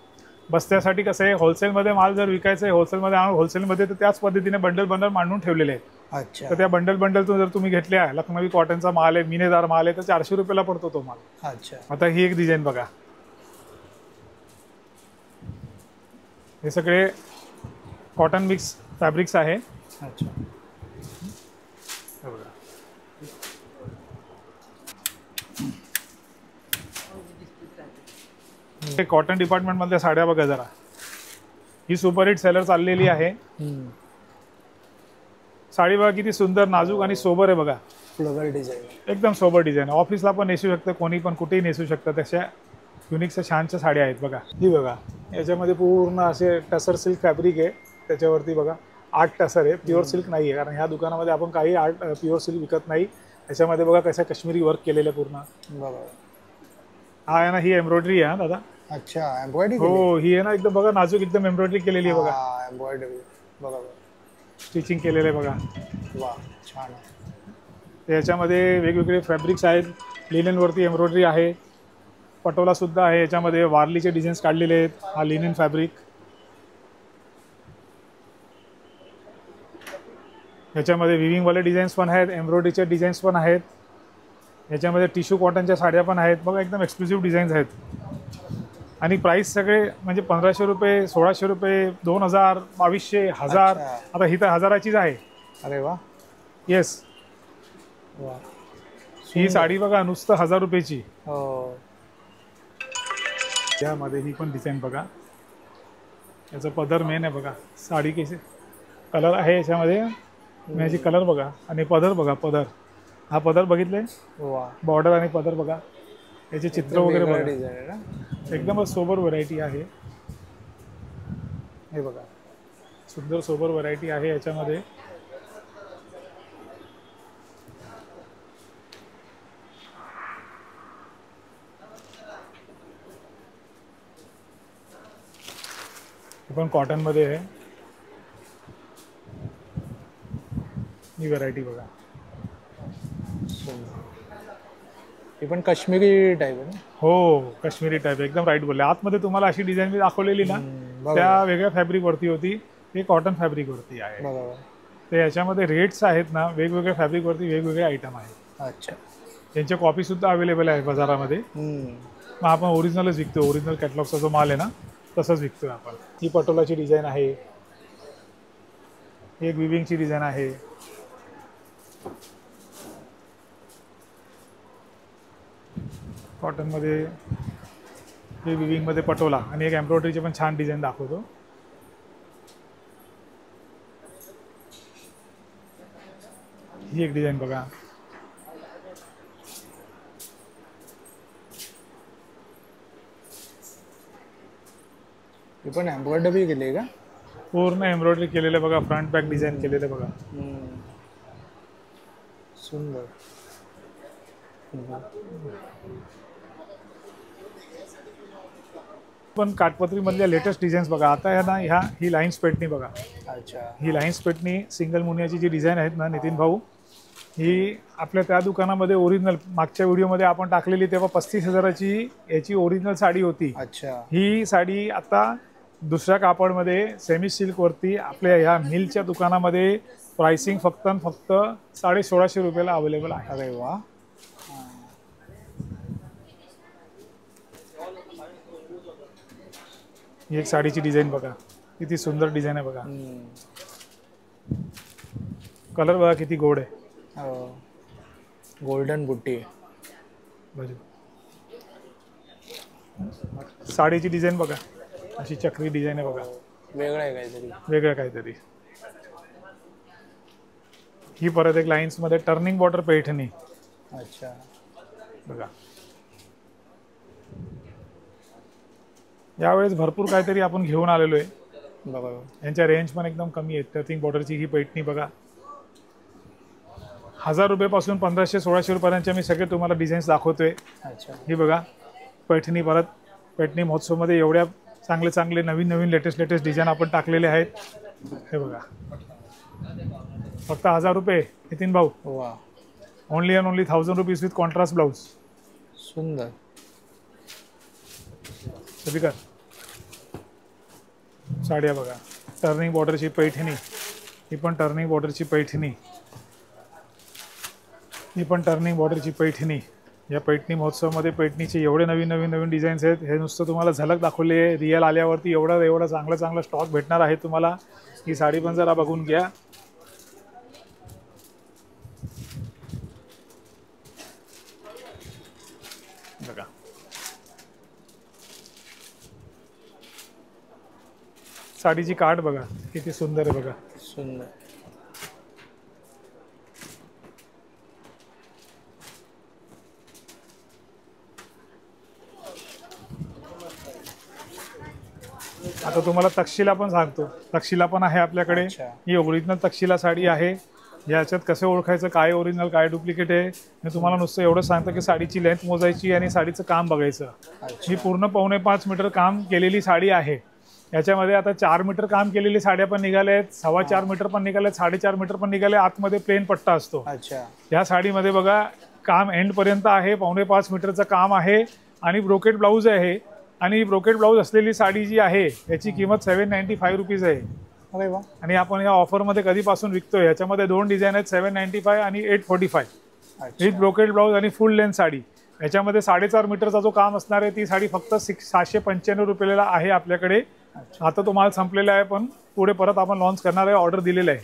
बस्त्यासाठी कसं आहे, होलसेलमध्ये माल जर विकायचं आहे, होलसेलमध्ये तर त्याच पद्धतीने बंडल बंडल मांडून ठेवलेले आहेत. अच्छा. तर त्या बंडल बंडलतून जर तुम्ही घेतल्या, लखनवी कॉटनचा माल आहे, मिनेदार माल आहे, तर 400 रुपयाला पडतो तो माल. अच्छा. आता ही एक डिझाईन बघा. हे सगळे कॉटन मिक्स फॅब्रिक्स आहे. अच्छा. कॉटन डिपार्टमेंटमधल्या साड्या बघा जरा. ही सुपरहिट सेलर चाललेली आहे. साडी बघा किती सुंदर नाजूक आणि सोबर आहे बघा. फ्लोरल डिझाईन, एकदम सोबर डिझाइन. ऑफिसला पण नेसू शकतं, कोणी पण कुठेही नेसू शकतं. तशा युनिकच्या छानच्या साड्या आहेत बघा. ही बघा याच्यामध्ये पूर्ण असे टसर सिल्क फॅब्रिक आहे. त्याच्यावरती बघा 8 टसर आहे. प्युअर सिल्क नाही आहे, कारण ह्या दुकानामध्ये आपण काही प्युअर सिल्क विकत नाही. त्याच्यामध्ये बघा कसं काश्मीरी वर्क केलेलं आहे पूर्ण. बरोबर. हा आहे ना, ही एम्ब्रॉयडरी आहे दादा. अच्छा, एम्ब्रॉयडरी. हो, ही आहे ना एकदम बघा नाजूक, एकदम एम्ब्रॉयडरी केलेली आहे बघा. एम्ब्रॉयडरी बरोबर. स्टिचिंग केलेलं आहे बघा. वा, छान. याच्यामध्ये वेगवेगळे फॅब्रिक्स आहेत. लिननवरती एम्ब्रॉयडरी आहे. पटोला सुद्धा आहे. याच्यामध्ये वारलीचे डिझाईन्स काढलेले आहेत. हा लिनन फॅब्रिक. याच्यामध्ये विविंगवाले डिझाईन्स पण आहेत, एम्ब्रॉयडरीचे डिझाईन्स पण आहेत. याच्यामध्ये टिश्यू कॉटनच्या साड्या पण आहेत बघा. एकदम एक्सक्लुसिव्ह डिझाईन्स आहेत. आणि प्राईस सगळे म्हणजे 1500 रुपये, 1600 रुपये, 2000, 2200, 1000. आता ही तर 1000चीच आहे. अरे वा. येस. वा, ही साडी बघा नुसतं 1000 रुपयाची. हो. त्यामध्ये ही पण डिझाईन बघा. याचा पदर मेन आहे बघा. साडी कशी कलर आहे याच्यामध्ये, याची कलर बघा. आणि पदर बघा, पदर. हा पदर बघितले. वा, बॉर्डर आणि पदर बघा. याचे चित्र वगैरे बघा. डिझाईन आहे. एकदमच सोबर व्हरायटी आहे. हे बघा, सुंदर सोबर व्हरायटी आहे याच्यामध्ये. पण कॉटन मध्ये आहे ही व्हरायटी बघा. ही पण काश्मीरी टाईप आहे. हो, काश्मीरी टाईप. एकदम राईट बोलले. आतमध्ये तुम्हाला अशी डिझाईन मी दाखवलेली ना, त्या वेगळ्या फॅब्रिक वरती होती. हे कॉटन फॅब्रिक वरती आहे. बरोबर. तर याच्यामध्ये रेट्स आहेत ना, वेगवेगळ्या फॅब्रिक वरती वेगवेगळे आयटम आहेत. अच्छा. त्यांच्या कॉपी सुद्धा अवेलेबल आहे बाजारामध्ये. मग आपण ओरिजिनलच विकतो. ओरिजिनल कॅटलॉगचा जो माल आहे ना, तसंच विकतोय आपण. ही पटोलाची डिझाईन आहे. एक विविंगची डिझाईन आहे. कॉटनमध्ये हे विविंगमध्ये पटोला आणि एक एम्ब्रॉयडरीचे पण छान डिझाईन दाखवतो. ही एक डिझाईन बघा. ही पण एम्ब्रॉयडरी केली आहे का? पूर्ण एम्ब्रॉयडरी केलेलं बघा. फ्रंट बॅक डिझाईन केलेलं बघा. सुंदर. पण काठपत्री मधल्या लेटेस्ट डिझाईन्स बघा. आता आहे ना, ही लाईन्स पेटणी बघा. अच्छा. ही लाईन्स पेटणी सिंगल मुनियाची जी डिझाईन आहेत ना नितीन भाऊ, ही आपल्या त्या दुकानामध्ये ओरिजिनल मागच्या व्हिडिओमध्ये आपण टाकलेली तेव्हा 35,000ची याची ओरिजिनल साडी होती. अच्छा. ही साडी आता दुसऱ्या कापडमध्ये सेमी सिल्कवरती आपल्या ह्या मिलच्या दुकानामध्ये प्राइसिंग फक्त 1650 रुपयाला अवेलेबल आहे. अरे वा. ही एक साडीची डिझाईन बघा. किती सुंदर डिझाईन आहे बघा. कलर बघा किती गोड आहे. गोल्डन बुट्टी. साडीची डिझाईन बघा. अशी चक्री डिझाईन आहे बघा. वेगळं आहे काहीतरी. वेगळं काहीतरी. ही परत एक लाईन्स मध्ये टर्निंग बॉर्डर पैठणी. अच्छा. बघा. यावेळेस भरपूर काहीतरी आपण घेऊन आलेलो आहे. बरोबर. यांच्या रेंज पण एकदम कमी आहे. टर्निंग बॉर्डरची ही पैठणी बघा. 1000 रुपयापासून 1500-1600 रुपयांच्या मी सगळे तुम्हाला डिझाईन्स दाखवतोय. अच्छा. ही बघा पैठणी. परत पैठणी महोत्सवमध्ये एवढ्या चांगले नवीन लेटेस्ट डिझाईन आपण टाकलेले आहेत. हे बघा फक्त 1000 रुपये नितीन भाऊ. वा. Only and only 1000 rupees with contrast blouse. सुंदर. सबिका साड्या बघा. टर्निंग बॉर्डरची पैठणी. ही पण टर्निंग बॉर्डरची पैठणी. ही पण टर्निंग बॉर्डरची पैठणी. या पैठणी महोत्सवामध्ये पैठणीचे एवढे नवीन डिझाईन्स आहेत. हे नुसतं तुम्हाला झलक दाखवली आहे. रिअल आल्यावरती एवढा चांगला स्टॉक भेटणार आहे तुम्हाला. ही साडी पण जरा बघून घ्या. बघा साडीची काठ बघा किती सुंदर आहे बघा. सुंदर. आता तुम्हाला तक्षशिला पण सांगतो. तक्षशिला पण आहे आपल्याकडे. अच्छा. ही ओरिजिनल तक्षशिला साडी आहे. याच्यात कसं ओळखायचं काय ओरिजिनल काय डुप्लिकेट आहे मी तुम्हाला नुसतं एवढं सांगतो की साडीची लेंथ मोजायची आणि साडीचं काम बघायचं. ही पूर्ण 4.5 मीटर काम केलेली साडी आहे. याच्यामध्ये आता 4 मीटर काम केलेली साड्या पण निघाल्या आहेत, 4.25 मीटर पण निघाले आहेत, 4.5 मीटर पण निघाले. आतमध्ये प्लेन पट्टा असतो. अच्छा. या साडीमध्ये बघा काम एंड पर्यंत आहे. 4.5 मीटरचं काम आहे आणि ब्रोकेट ब्लाऊज आहे. आणि ब्रोकेट ब्लाऊज असलेली साडी जी आहे याची किंमत 795 रुपीज आहे. अरे वा. आणि आपण या ऑफरमध्ये कधीपासून विकतोय. याच्यामध्ये 2 डिझाईन आहेत, 795 आणि 845. विथ ब्रोकेट ब्लाऊज आणि फुल लेंथ साडी. याच्यामध्ये 4.5 मीटरचा जो काम असणार आहे ती साडी फक्त 795 रुपयाला आहे आपल्याकडे. आता तो माल संपलेला आहे पण पुढे परत आपण लॉन्च करणार आहे. ऑर्डर दिलेलं आहे.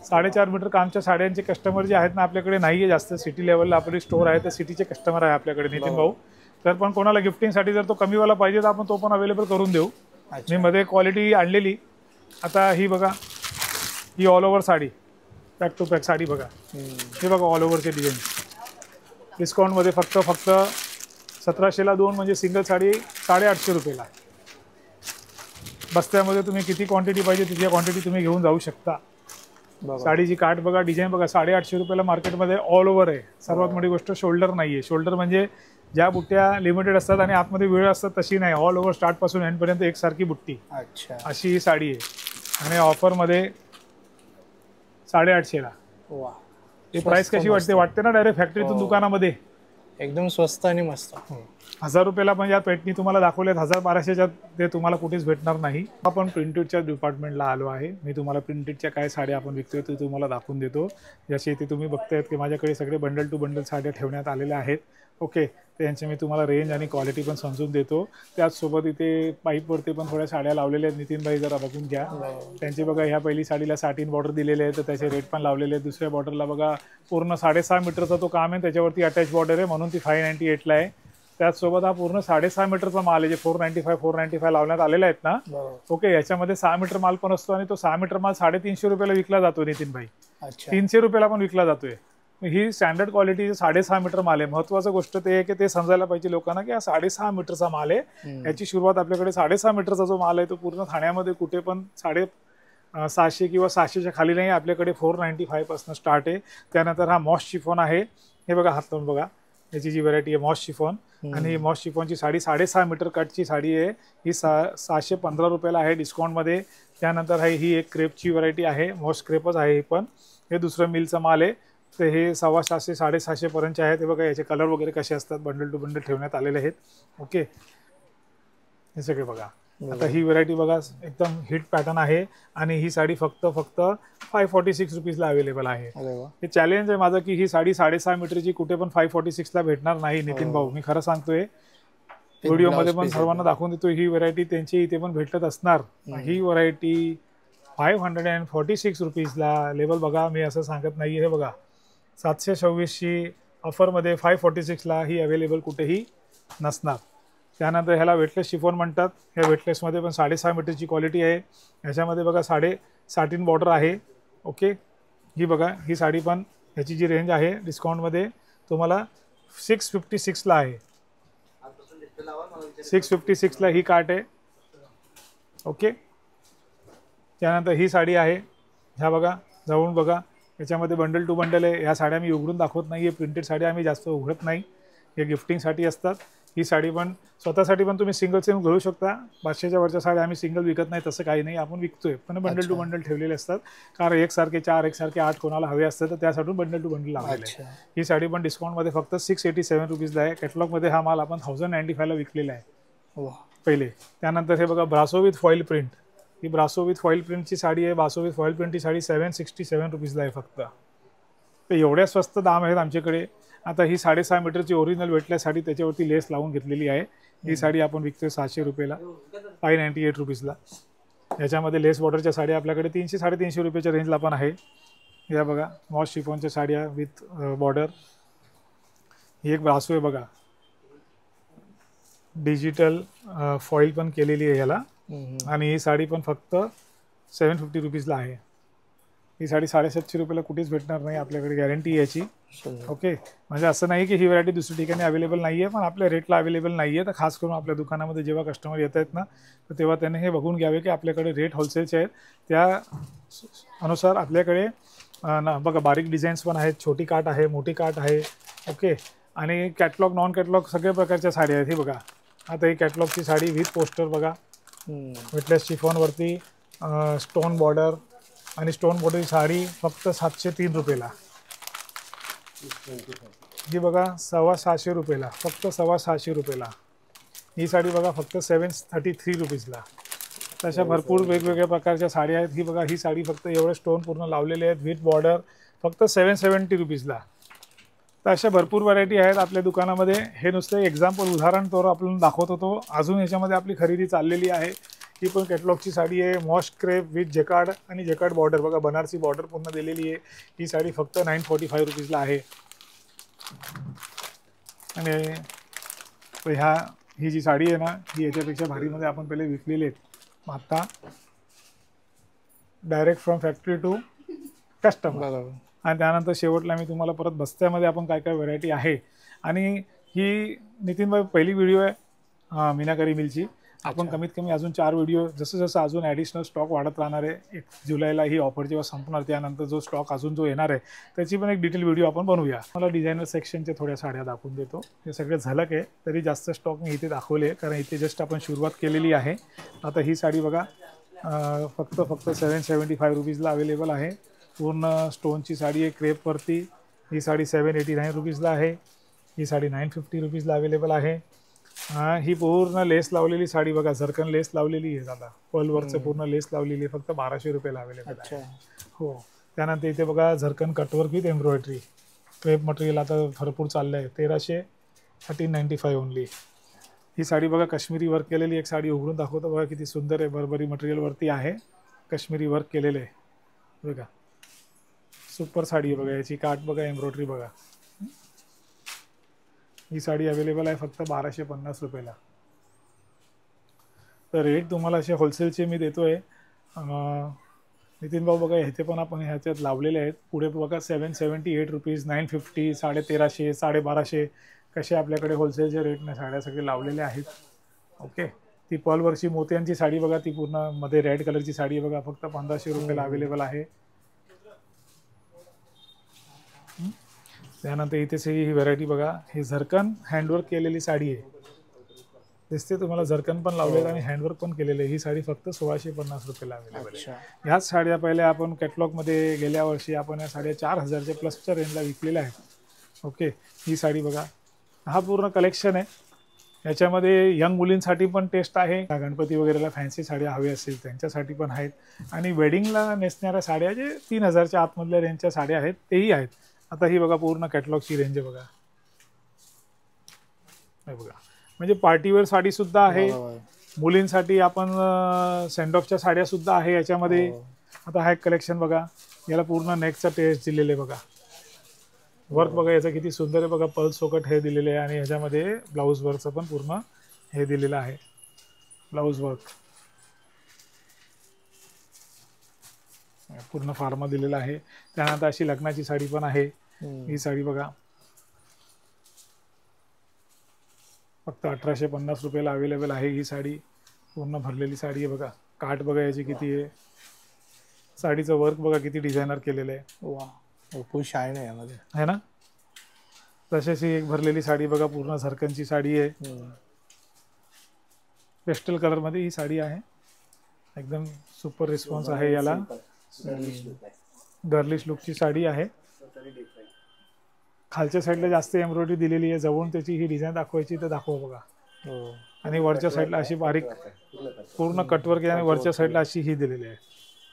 4.5 मीटर कामच्या साड्यांचे कस्टमर जे आहेत ना आपल्याकडे नाही आहे जास्त. सिटी लेवलला आपली स्टोर आहे तर सिटीचे कस्टमर आहे आपल्याकडे नितीन भाऊ. तर पण कोणाला गिफ्टिंगसाठी जर तो कमीवाला पाहिजे तर आपण तो पण अवेलेबल करून देऊ. मी मध्ये क्वालिटी आणलेली. आता ही बघा ही all over sari pack to pack sari बघा. हे बघा ऑल ओव्हरचे डिझाईन. डिस्काउंटमध्ये फक्त 1700ला 2 म्हणजे सिंगल साडी 850 रुपयाला. बस्त्यामध्ये तुम्ही किती क्वांटिटी पाहिजे तिची क्वांटिटी तुम्ही घेऊन जाऊ शकता. साडीची काठ बघा डिझाईन बघा 850 रुपयाला मार्केटमध्ये ऑल ओव्हर आहे. सर्वात मोठी गोष्ट शोल्डर नाही आहे. शोल्डर म्हणजे ज्या बुट्ट्या लिमिटेड असतात आणि आतमध्ये वेळ असतात तशी नाही. ऑल ओव्हर स्टार्टपासून एंडपर्यंत एकसारखी बुट्टी. अच्छा. अशी ही साडी आहे आणि ऑफरमध्ये 850ला. वा. ही प्राइस कशी वाटते ना डायरेक्ट फॅक्टरीतून दुकानामध्ये. एकदम स्वस्त आणि मस्त. 1000 रुपयाला पण या पेटणी तुम्हाला दाखवल्यात 1200च्या ते तुम्हाला कुठेच भेटणार नाही. आपण प्रिंटेडच्या डिपार्टमेंटला आलो आहे. मी तुम्हाला प्रिंटेडच्या काय साड्या आपण विकतोय ते तुम्हाला दाखवून देतो. जसे इथे तुम्ही बघतायत की माझ्याकडे सगळे बंडल टू बंडल साड्या ठेवण्यात आलेल्या आहेत. ओके. त्यांचे मी तुम्हाला रेंज आणि क्वालिटी पण समजून देतो. त्याचसोबत इथे पाईपवरती पण थोड्या साड्या लावलेल्या आहेत. नितीनभाई जरा बघून घ्या. त्यांचे बघा ह्या पहिली साडीला साटिन बॉर्डर दिलेले आहे तर त्याचे रेट पण लावलेले आहेत. दुसऱ्या बॉर्डरला बघा पूर्ण 6.5 मीटरचा तो काम आहे त्याच्यावरती अटॅच बॉर्डर आहे म्हणून ती 598ला आहे. त्याचसोबत हा पूर्ण 6.5 मीटरचा माल आहे जे 495 लावण्यात आलेला आहेत ना. ओके. याच्यामध्ये 6 मीटर माल पण असतो आणि तो 6 मीटर माल 350 रुपयाला विकला जातो नितीनभाई. 300 रुपयाला पण विकला जातोय. ही स्टँडर्ड क्वालिटी 6.5 मीटर माल आहे. महत्वाचं गोष्ट ते आहे की ते समजायला पाहिजे लोकांना की हा 6.5 मीटरचा माल आहे. याची सुरुवात आपल्याकडे 6.5 मीटरचा जो माल आहे तो पूर्ण ठाण्यामध्ये कुठे पण 750 किंवा 700च्या खाली नाही. आपल्याकडे 495 पासून स्टार्ट आहे. त्यानंतर हा मॉस शिफॉन आहे. हे बघा हात लावून बघा. याची जी व्हरायटी आहे मॉस शिफॉन आणि ही मॉस शिफॉनची साडी 6.5 मीटर कटची साडी आहे. ही 715 रुपयाला आहे डिस्काउंटमध्ये. त्यानंतर ही एक क्रेपची व्हरायटी आहे. मॉस क्रेपच आहे ही पण. हे दुसरं मिलचं माल आहे. तर हे 750 750 पर्यंतचे आहेत. हे बघा याचे कलर वगैरे कसे असतात बंडल टू बंडल ठेवण्यात आलेले आहेत. ओके. हे सगळे बघा. आता ही व्हरायटी बघा एकदम हिट पॅटर्न आहे आणि ही साडी फक्त 546 रुपीजला अवेलेबल आहे. हे चॅलेंज आहे माझं की ही साडी 6.5 मीटरची कुठे पण 546ला भेटणार नाही नितीन भाऊ. मी खरं सांगतोय. व्हिडिओमध्ये पण सर्वांना दाखवून देतो. ही व्हरायटी त्यांची इथे पण भेटत असणार. ही व्हरायटी 546 रुपीजला लेबल बघा. मी असं सांगत नाही. हे बघा 726ची ऑफरमध्ये 546ला ही अवेलेबल कुठेही नसणार. त्यानंतर ह्याला वेटलेस शिफॉन म्हणतात. ह्या वेटलेसमध्ये पण 6.5 मीटरची क्वालिटी आहे. ह्याच्यामध्ये बघा साटिन बॉर्डर आहे. ओके. ही बघा ही साडी पण ह्याची जी रेंज आहे डिस्काउंटमध्ये तुम्हाला 656ला आहे. 656ला ही काट आहे. ओके. त्यानंतर ही साडी आहे. ह्या बघा जाऊन बघा. याच्यामध्ये बंडल टू बंडल आहे. ह्या साड्या मी उघडून दाखवत नाही आहे. प्रिंटेड साड्या आम्ही जास्त उघडत नाही. हे गिफ्टिंगसाठी असतात. ही साडी पण स्वतःसाठी पण तुम्ही सिंगल सेम घेऊ शकता. 500च्या वरच्या साड्या आम्ही सिंगल विकत नाही तसं काही नाही. आपण विकतोय पण बंडल टू बंडल ठेवलेले असतात. कारण एकसारखे 4 एकसारखे 8 कोणाला हवे असतात तर त्यासाठी बंडल टू बंडल लावलेले आहे. ही साडी पण डिस्काउंटमध्ये फक्त 687 रुपीजला आहे. कॅटलॉगमध्ये हा माल आपण 1095ला विकलेला आहे पहिले. त्यानंतर हे बघा ब्रासो विथ फॉईल प्रिंट. ही ब्रासो विथ फॉईल प्रिंटची साडी आहे. ब्रासो विथ फॉईल प्रिंटची साडी 767 रुपीजला आहे फक्त. तर एवढ्या स्वस्त दाम आहेत आमच्याकडे. आता ही 6.5 मीटरची ओरिजिनल वेटलेस साडी त्याच्यावरती लेस लावून घेतलेली आहे. ही साडी आपण विकतोय 700 रुपयाला 598 रुपीजला. याच्यामध्ये लेस बॉर्डरच्या साड्या आपल्याकडे 300 350 रुपयाच्या रेंजला पण आहे. या बघा मॉस शिफॉनच्या साड्या विथ बॉर्डर. ही एक ब्रासो आहे बघा. डिजिटल फॉईल पण केलेली आहे याला. आणि ही साडी पण फक्त 750 रुपीजला आहे. ही साडी 750 रुपयाला कुठेच भेटणार नाही, आपल्याकडे गॅरंटी याची. ओके, म्हणजे असं नाही की ही व्हरायटी दुसऱ्या ठिकाणी अवेलेबल नाही आहे, पण आपल्या रेटला अवेलेबल नाही आहे. तर खास करून आपल्या दुकानामध्ये जेव्हा कस्टमर येत आहेत ना, तर तेव्हा त्यांनी हे बघून घ्यावे की आपल्याकडे रेट होलसेलचे आहेत. त्या अनुसार आपल्याकडे बघा बारीक डिझाईन्स पण आहेत, छोटी काठ आहे, मोठी काठ आहे. ओके, आणि कॅटलॉग नॉन कॅटलॉग सगळ्या प्रकारच्या साड्या आहेत. हे बघा, आता ही कॅटलॉगची साडी विथ पोस्टर बघा, वेटलेस शिफॉनवरती स्टोन बॉर्डर आणि स्टोन बॉर्डरची साडी फक्त 703 रुपयाला. ही बघा 650 रुपयाला, फक्त 650 रुपयाला. ही साडी बघा फक्त 733 रुपीजला. तशा भरपूर वेगवेगळ्या प्रकारच्या साड्या आहेत. ही बघा, ही साडी फक्त एवढे स्टोन पूर्ण लावलेले आहेत विथ बॉर्डर, फक्त 770 रुपीजला. तर अशा भरपूर व्हरायटी आहेत आपल्या दुकानामध्ये. हे नुसतं एक्झाम्पल उदाहरण तोर आपल्याला दाखवत होतो. अजून याच्यामध्ये आपली खरेदी चाललेली आहे. ही पण कॅटलॉगची साडी आहे, मॉश क्रेप विथ जेकार्ड आणि जेकार्ड बॉर्डर बघा, बनारसी बॉर्डर पूर्ण दिलेली आहे. ही साडी फक्त 945 रुपीजला आहे. आणि ही जी साडी आहे ना, ही याच्यापेक्षा भारीमध्ये आपण पहिले विकलेली आहेत. आता direct from factory to customer. आणि त्यानंतर शेवटला मी तुम्हाला परत बस्त्यामध्ये आपण काय काय व्हरायटी आहे. आणि ही नितीन भाई पहिली व्हिडिओ आहे मीनाकारी मिलची. आपण कमीत कमी अजून 4 व्हिडिओ, जसं जसं अजून ॲडिशनल स्टॉक वाढत राहणार आहे. 1 जुलैला ही ऑफर जेव्हा संपणार त्यानंतर जो स्टॉक अजून जो येणार आहे त्याची पण एक डिटेल व्हिडिओ आपण बनवूया. मला डिझायनर सेक्शनच्या थोड्या साड्या दाखवून देतो. हे सगळे झलक आहे, तरी जास्त स्टॉक मी इथे दाखवले कारण इथे जस्ट आपण सुरुवात केलेली आहे. आता ही साडी बघा फक्त 775 रुपीजला अवेलेबल आहे. पूर्ण स्टोनची साडी आहे क्रेपवरती. ही साडी 789 रुपीजला आहे. ही साडी 950 रुपीजला अवेलेबल आहे. ही पूर्ण लेस लावलेली साडी बघा, झरकन लेस लावलेली आहे दादा, पर्लवरचं पूर्ण लेस लावलेली आहे, फक्त 1200 रुपयाला अवेलेबल आहे. हो, त्यानंतर इथे बघा झरकन cutwork with embroidery crepe material आता भरपूर चाललं आहे, 1395 ओनली. ही साडी बघा काश्मीरी वर्क केलेली एक साडी उघडून दाखवतो बघा, किती सुंदर आहे. बरबरी मटेरियलवरती आहे, काश्मीरी वर्क केलेलं आहे बघा, सुपर साडी आहे बघा. याची काठ बघा, एम्ब्रॉयडरी बघा. ही साडी अवेलेबल आहे फक्त 1250 रुपयाला. तर रेट तुम्हाला असे होलसेलचे मी देतोय. नितीन भाऊ बघा, ह्याचे पण आपण ह्याच्यात लावलेले आहेत. पुढे बघा 778 रुपीज, 950, 1350, 1250 कसे आपल्याकडे होलसेलचे रेटने साड्या सगळे लावलेले आहेत. ओके, ती पर्लवरची मोत्यांची साडी बघा, ती पूर्ण मध्ये रेड कलरची साडी बघा, फक्त 1500 रुपयाला अवेलेबल आहे. त्यानंतर इथेच ही व्हरायटी बघा, ही झरकन हँडवर्क केलेली साडी आहे, दिसते तुम्हाला. झरकन पण लावलेलं आणि हँडवर्क पण केलेलं आहे. ही साडी फक्त 1650 रुपयाला अवेलेबल आहे. ह्याच साड्या पहिल्या आपण कॅटलॉगमध्ये गेल्या वर्षी आपण या साड्या 4000च्या प्लसच्या रेंजला विकलेल्या आहेत. ओके, ही साडी बघा, हा पूर्ण कलेक्शन आहे. याच्यामध्ये यंग मुलींसाठी पण टेस्ट आहे, गणपती वगैरेला फॅन्सी साड्या हवे असतील त्यांच्यासाठी पण आहेत. आणि वेडिंगला नेसणाऱ्या साड्या जे 3000च्या आतमधल्या रेंजच्या साड्या आहेत तेही आहेत. आता ही बघा पूर्ण कॅटलॉगची रेंज आहे बघा. हे बघा, म्हणजे पार्टीवेअर साडी सुद्धा आहे. मुलींसाठी आपण सेंड ऑफच्या साड्या सुद्धा आहे याच्यामध्ये. आता हा एक कलेक्शन बघा, याला पूर्ण नेकचा टेस्ट दिलेले बघा. वर्क बघा याचं किती सुंदर आहे बघा, पर्ल सोकट हे दिलेले आहे. आणि ह्याच्यामध्ये ब्लाऊज वर्कचं पण पूर्ण हे दिलेलं आहे, ब्लाऊज वर्क पूर्ण फार्मा दिलेला आहे. त्यानंतर अशी लग्नाची साडी पण आहे. ही साडी बघा फक्त 1850 रुपयाला अवेलेबल आहे. ही साडी पूर्ण भरलेली साडी आहे बघा. काठ बघा याची किती आहे, साडीचं वर्क बघा किती डिझायनर केलेलं आहे. वा, फुल शाईन आहे यामध्ये, है ना. तशीच ही एक भरलेली साडी बघा, पूर्ण झरकनची साडी आहे. पेस्टल कलरमध्ये ही साडी आहे. एकदम सुपर रिस्पॉन्स आहे याला. गर्लिश लुकची साडी आहे. खालच्या साईडला जास्त एम्ब्रॉयडरी दिलेली आहे. जवळून त्याची ही डिझाईन दाखवायची तर दाखवा बघा. आणि वरच्या साईडला अशी बारीक पूर्ण कटवर्क आहे आणि वरच्या साईडला अशी ही दिलेली आहे.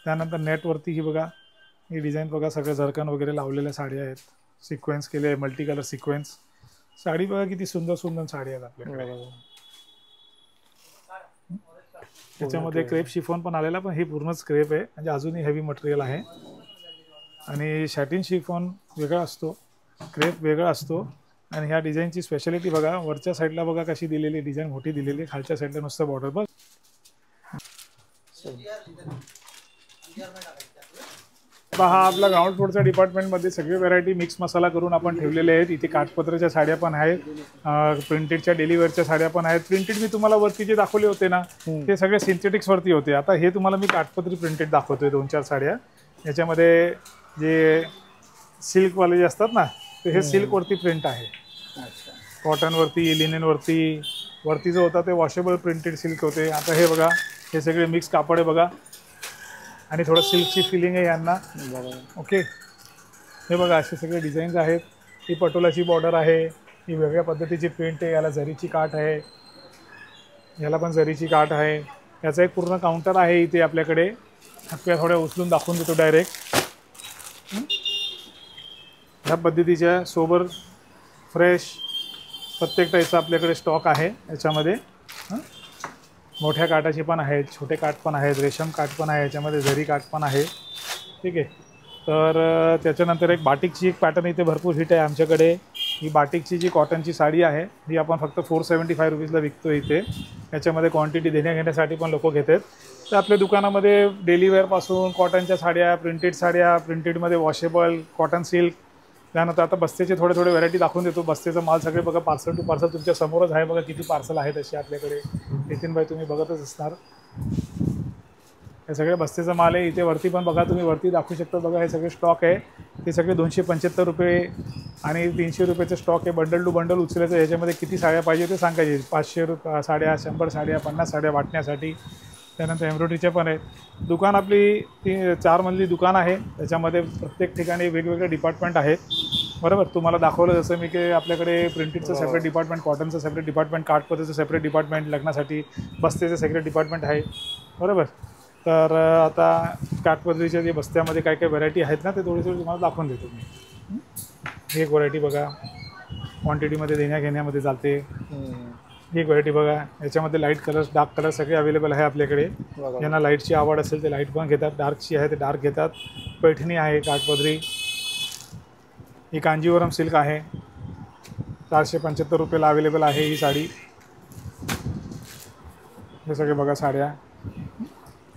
त्यानंतर नेटवरती ही बघा, ही डिझाईन बघा, सगळ्या झरकन वगैरे लावलेल्या साड्या आहेत. सिक्वेन्स केले आहे, मल्टी कलर सिक्वेन्स साडी बघा, किती सुंदर सुंदर साडी आहेत आपल्याकडे. त्याच्यामध्ये क्रेप शिफॉन पण आलेला, पण हे पूर्णच क्रेप आहे, म्हणजे अजूनही हेवी मटेरियल आहे. आणि शॅटिन शिफॉन वेगळा असतो, क्रेप वेगळा असतो. आणि ह्या डिझाईनची स्पेशालिटी बघा, वरच्या साईडला बघा कशी दिलेली डिझाईन मोठी दिलेली, खालच्या साईडला नुसतं बॉर्डर बघ. हा आपला ग्राउंड फ्लोअरच्या डिपार्टमेंटमध्ये सगळे व्हरायटी मिक्स मसाला करून आपण ठेवलेले आहेत. इथे काठपदराच्या साड्या पण आहेत, प्रिंटेडच्या डेलीवेअरच्या साड्या पण आहेत. प्रिंटेड मी तुम्हाला वरती जे दाखवले होते ना ते सगळे सिंथेटिक्स वरती होते. आता हे तुम्हाला मी काठपदरी प्रिंटेड दाखवतोय 2-4 साड्या. याच्यामध्ये जे सिल्कवाले जे असतात ना ते हे सिल्कवरती प्रिंट आहे. कॉटनवरती, लिनेनवरती, वरती जो होता ते वॉशेबल प्रिंटेड सिल्क होते. आता हे बघा हे सगळे मिक्स कापड आहे बघा आणि थोडं सिल्कची फिलिंग आहे यांना. ओके, हे बघा असे सगळे डिझाईन्स आहेत. ही पटोलाची बॉर्डर आहे, ही वेगळ्या पद्धतीची प्रिंट आहे, याला जरीची काठ आहे, याला पण जरीची काठ आहे. याचा एक पूर्ण काउंटर आहे इथे आपल्याकडे. आपल्या थोड्या उचलून दाखवून देतो डायरेक्ट. ह्या पद्धतीच्या सोबर फ्रेश प्रत्येक टाईपचा आपल्याकडे स्टॉक आहे. याच्यामध्ये मोठ्या काठाचे पण आहेत, छोटे काठ पण आहेत, रेशम काठ पण आहे, याच्यामध्ये जरी काठ पण आहे. ठीक आहे. तर त्याच्यानंतर एक बाटिकची एक पॅटर्न इथे भरपूर हिट आहे आमच्याकडे. ही बाटिकची जी कॉटनची साडी आहे ही आपण फक्त 475 रुपीजला विकतो इथे. याच्यामध्ये क्वांटिटी देण्याघेण्यासाठी पण लोक घेतात. तर आपल्या दुकानामध्ये डेलीवेअरपासून कॉटनच्या साड्या, प्रिंटेड साड्या, प्रिंटेडमध्ये वॉशेबल, कॉटन सिल्क, त्यानंतर आता बस्तेचे थोडे थोडे व्हरायटी दाखवून देतो. बस्तेचा माल सगळे बघा पार्सल टू पार्सल तुमच्या समोरच आहे. बघा किती पार्सल आहेत असे आपल्याकडे. नितीनभाई तुम्ही बघतच असणार. हे सगळे बस्तेचा माल आहे. इथे वरती पण बघा, तुम्ही वरती दाखवू शकता बघा. हे सगळे स्टॉक आहे. ते सगळे 275 रुपये आणि 300 रुपयाचे स्टॉक आहे. बंडल टू बंडल उचलायचं. याच्यामध्ये किती साड्या पाहिजे ते सांगायचे. 500 साड्या, 100 साड्या, 50 साड्या वाटण्यासाठी. त्यानंतर एम्ब्रॉयडरीचे पण आहेत. दुकान आपली 4 मजली दुकान आहे. त्याच्यामध्ये प्रत्येक ठिकाणी वेगवेगळे डिपार्टमेंट आहेत. बरोबर, तुम्हाला दाखवलं जसं मी की आपल्याकडे प्रिंटेडचं सेपरेट डिपार्टमेंट, कॉटनचं सेपरेट डिपार्टमेंट, काठपदरचं सेपरेट डिपार्टमेंट, लग्नासाठी बस्तेचं सेपरेट डिपार्टमेंट आहे. बरोबर. तर आता काठपदरीच्या जे बस्त्यामध्ये काय काय व्हरायटी आहेत ना ते थोडी तुम्हाला दाखवून देतो मी. ही एक व्हरायटी बघा, क्वांटिटीमध्ये देण्याघेण्यामध्ये चालते. ही एक व्हरायटी बघा, याच्यामध्ये लाईट कलर्स, डार्क कलर सगळे अवेलेबल आहे आपल्याकडे. ज्यांना लाईटची आवड असेल ते लाईट पण घेतात, डार्कची आहे ते डार्क घेतात. पैठणी आहे काठपदरी. ही कांजीवरम सिल्क आहे, 475 रुपयाला अवेलेबल आहे ही साडी. हे सगळे बघा साड्या.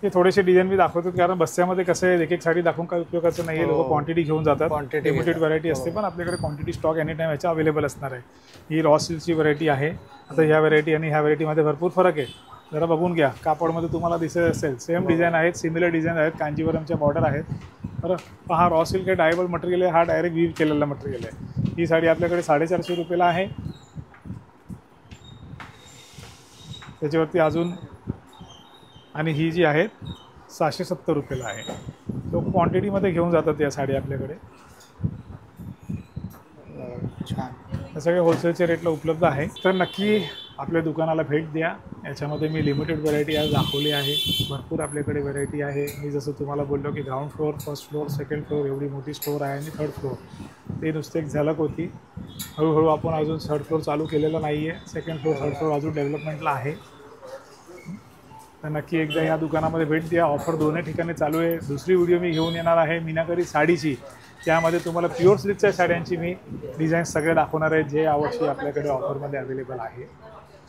हे थोडेसे डिझाईन मी दाखवतो कारण बस्त्यामध्ये कसं आहे एक एक साडी दाखवून काय उपयोगाचं नाही आहे. लोक क्वांटिटी घेऊन जातात. लिमिटेड व्हरायटी असते पण आपल्याकडे क्वांटिटी स्टॉक एनी टाईम याच्या अवेलेबल असणार आहे. ही रॉ सिल्कची व्हरायटी आहे. आता ह्या व्हरायटी आणि ह्या व्हरायटीमध्ये भरपूर फरक आहे. जरा बघून घ्या, कापडमध्ये तुम्हाला दिसत असेल सेम डिझाईन आहेत, सिमिलर डिझाईन आहेत, कांजीवरमच्या बॉर्डर आहेत. बरं, हा रॉ सिल्क आहे, डायबल मटेरियल आहे, हा डायरेक्ट वीव केलेला मटेरियल आहे. ही साडी आपल्याकडे 450 रुपयाला आहे. त्याच्यावरती अजून आणि ही जी आहे 670 रुपयाला आहे. तो क्वांटिटीमध्ये घेऊन जातात या साडी आपल्याकडे. छान, हे सगळे होलसेलच्या रेटला उपलब्ध आहे. तर नक्की आपल्या दुकानाला भेट द्या. याच्यामध्ये मी लिमिटेड व्हरायटी आज दाखवली आहे. भरपूर आपल्याकडे व्हरायटी आहे. मी जसं तुम्हाला बोललो की ground floor, first floor, second floor एवढी मोठी स्टोअर आहे आणि थर्ड फ्लोअर ते नुसते एक झलक होती. हळूहळू आपण अजून थर्ड फ्लोअर चालू केलेलं नाही आहे. सेकंड फ्लोअर, थर्ड फ्लोअर अजून डेव्हलपमेंटला आहे. तर नक्की एकदा या दुकानामध्ये भेट द्या. ऑफर दोन्ही ठिकाणी चालू आहे. दुसरी व्हिडिओ मी घेऊन येणार आहे मीनाकारी साडीची. त्यामध्ये तुम्हाला प्युअर सिल्कच्या साड्यांची मी डिझाईन सगळे दाखवणार आहे जे यावर्षी आपल्याकडे ऑफरमध्ये अवेलेबल आहे.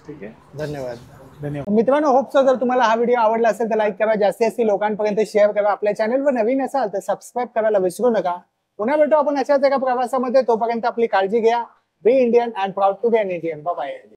ठीक आहे, धन्यवाद. मित्रांनो, होप सो जर तुम्हाला हा व्हिडिओ आवडला असेल तर लाईक करा, जास्तीत लोकांपर्यंत शेअर करा. आपल्या चॅनलवर नवीन असाल तर सबस्क्राईब करायला विसरू नका. पुन्हा भेटू आपण अशाच एका प्रवासामध्ये. तोपर्यंत आपली काळजी घ्या. Be Indian and proud to be an Indian. Bye bye.